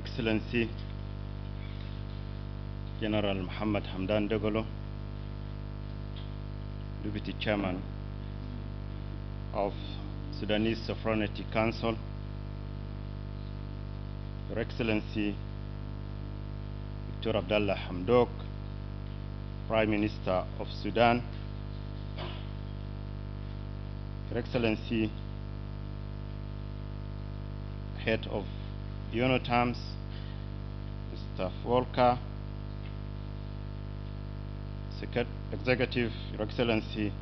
Excellency General Muhammad Hamdan Dagalo, Deputy Chairman of Sudanese Sovereignty Council, Your Excellency Dr. Abdallah Hamdok, Prime Minister of Sudan, Your Excellency Head of UNOTAMS, Mr. Volker, Executive, Your Excellency,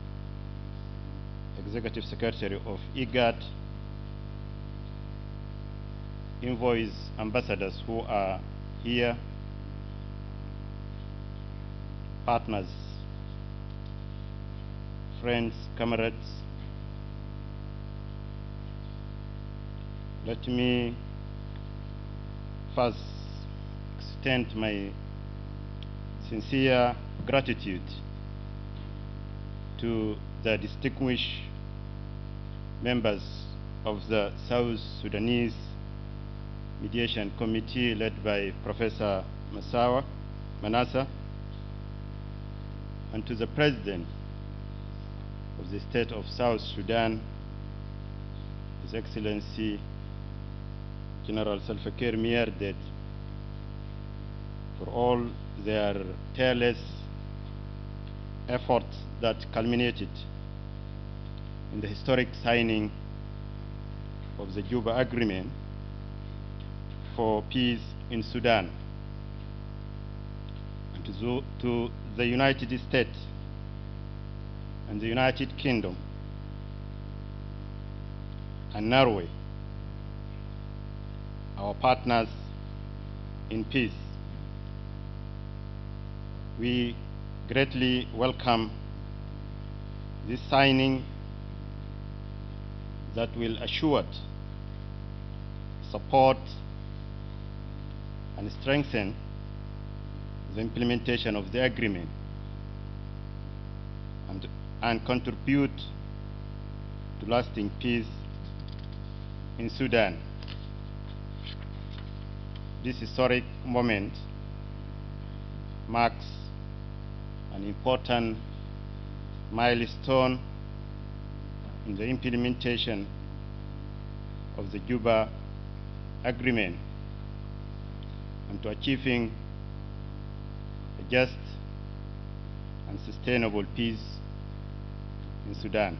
Executive Secretary of IGAD, envoys, ambassadors who are here, partners, friends, comrades. Let me first extend my sincere gratitude to the distinguished members of the South Sudanese Mediation Committee led by Professor Manassa, and to the President of the State of South Sudan, His Excellency General Salva Kiir Mayardit, for all their tireless efforts that culminated in the historic signing of the Jobba Agreement for peace in Sudan, and to the United States and the United Kingdom and Norway, our partners in peace. We greatly welcome this signing that will assure support and strengthen the implementation of the agreement and contribute to lasting peace in Sudan. This historic moment marks an important milestone in the implementation of the Jobba Agreement and to achieving a just and sustainable peace in Sudan.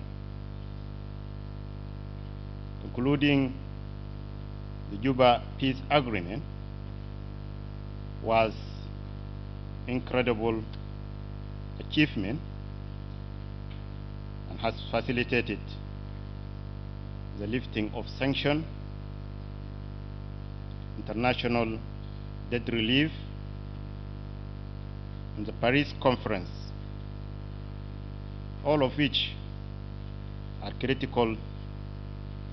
Concluding the Jobba Peace Agreement was incredible achievement and has facilitated the lifting of sanctions, international debt relief, and the Paris Conference, all of which are critical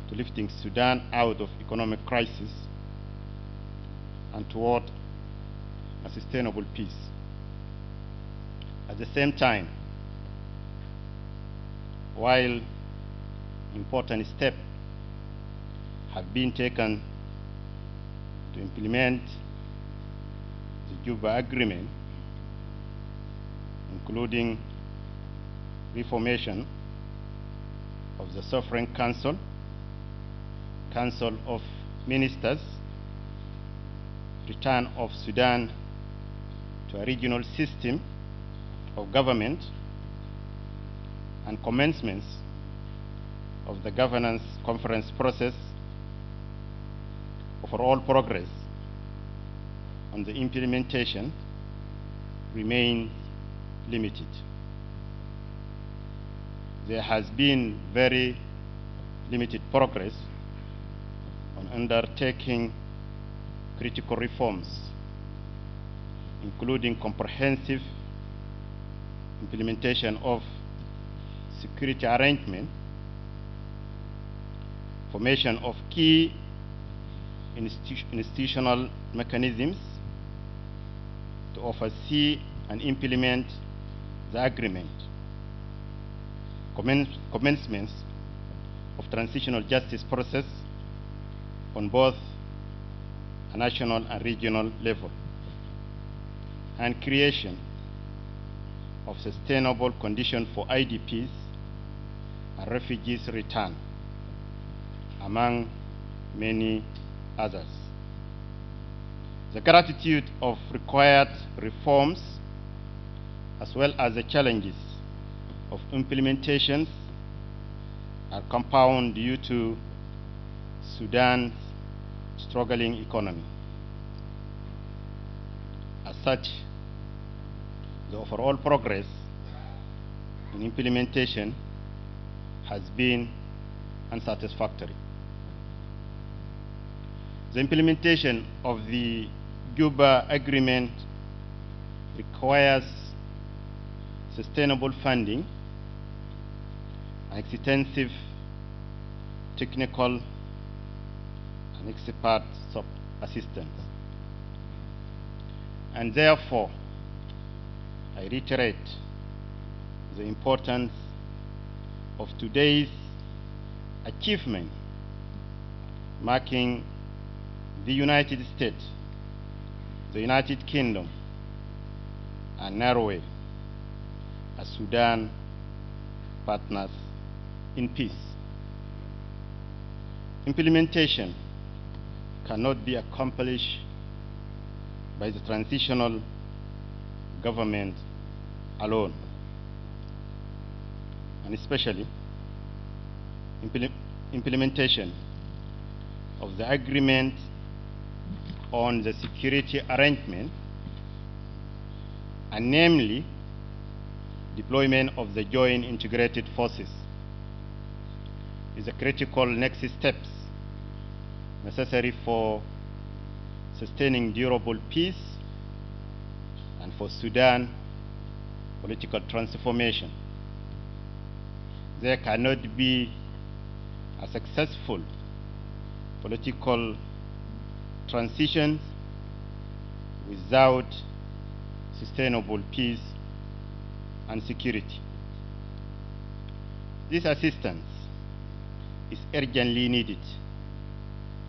to lifting Sudan out of economic crisis and toward a sustainable peace. At the same time, while important steps have been taken to implement the Jobba Agreement, including reformation of the Sovereign Council, Council of Ministers, return of Sudan to a regional system of government, and commencements of the governance conference process, overall progress on the implementation remains limited. There has been very limited progress on undertaking critical reforms, including comprehensive implementation of security arrangement, formation of key institutional mechanisms to oversee and implement the agreement, commencements of transitional justice process on both at national and regional level, and creation of sustainable conditions for IDPs and refugees' return, among many others. The gratitude of required reforms, as well as the challenges of implementations, are compound due to Sudan's struggling economy. As such, the overall progress in implementation has been unsatisfactory. The implementation of the Jooba Agreement requires sustainable funding and extensive technical and expert assistance. And therefore, I reiterate the importance of today's achievement, marking the United States, the United Kingdom, and Norway as Sudan partners in peace. Implementation cannot be accomplished by the transitional government alone, and especially implementation of the agreement on the security arrangement, and namely deployment of the joint integrated forces, is the critical next steps necessary for sustaining durable peace and for Sudan political transformation. There cannot be a successful political transition without sustainable peace and security. This assistance is urgently needed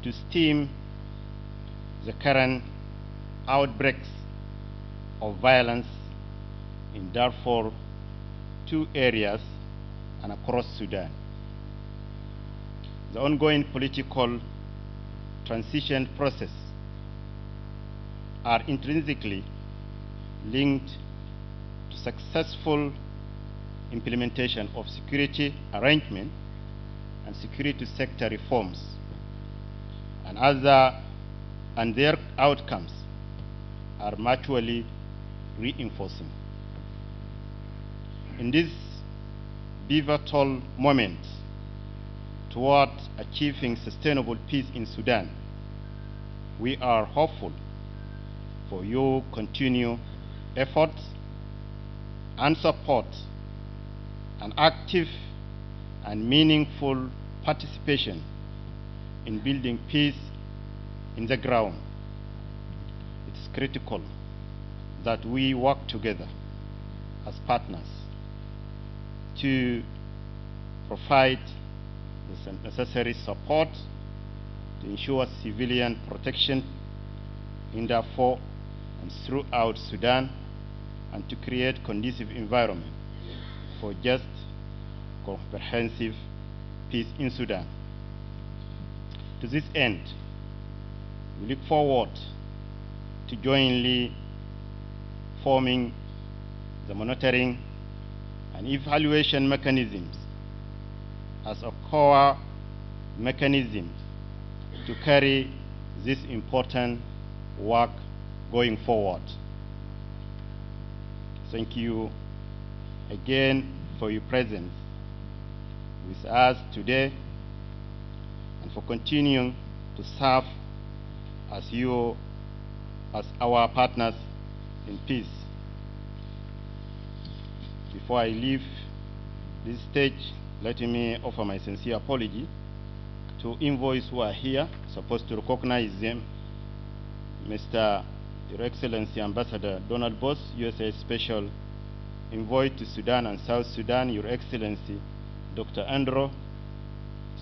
to stem the current outbreaks of violence in Darfur, 2 areas, and across Sudan. The ongoing political transition process are intrinsically linked to successful implementation of security arrangement and security sector reforms, and their outcomes are mutually reinforcing. In this pivotal moment toward achieving sustainable peace in Sudan, we are hopeful for your continued efforts and support and active and meaningful participation in building peace in the ground. It is critical that we work together as partners to provide the necessary support to ensure civilian protection in Darfur and throughout Sudan, and to create conducive environment for just, comprehensive peace in Sudan. To this end, we look forward to jointly forming the monitoring and evaluation mechanisms as a core mechanism to carry this important work going forward. Thank you again for your presence with us today and for continuing to serve as our partners in peace. Before I leave this stage, let me offer my sincere apology to envoys who are here, supposed to recognize them. Mr. Your Excellency Ambassador Donald Boss, USA Special Envoy to Sudan and South Sudan, Your Excellency Dr. Andrew,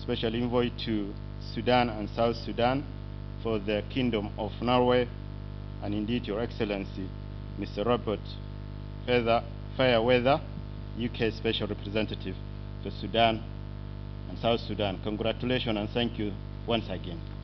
Special Envoy to Sudan and South Sudan, for the Kingdom of Norway, and indeed Your Excellency, Mr. Robert Fairweather, UK Special Representative for Sudan and South Sudan. Congratulations and thank you once again.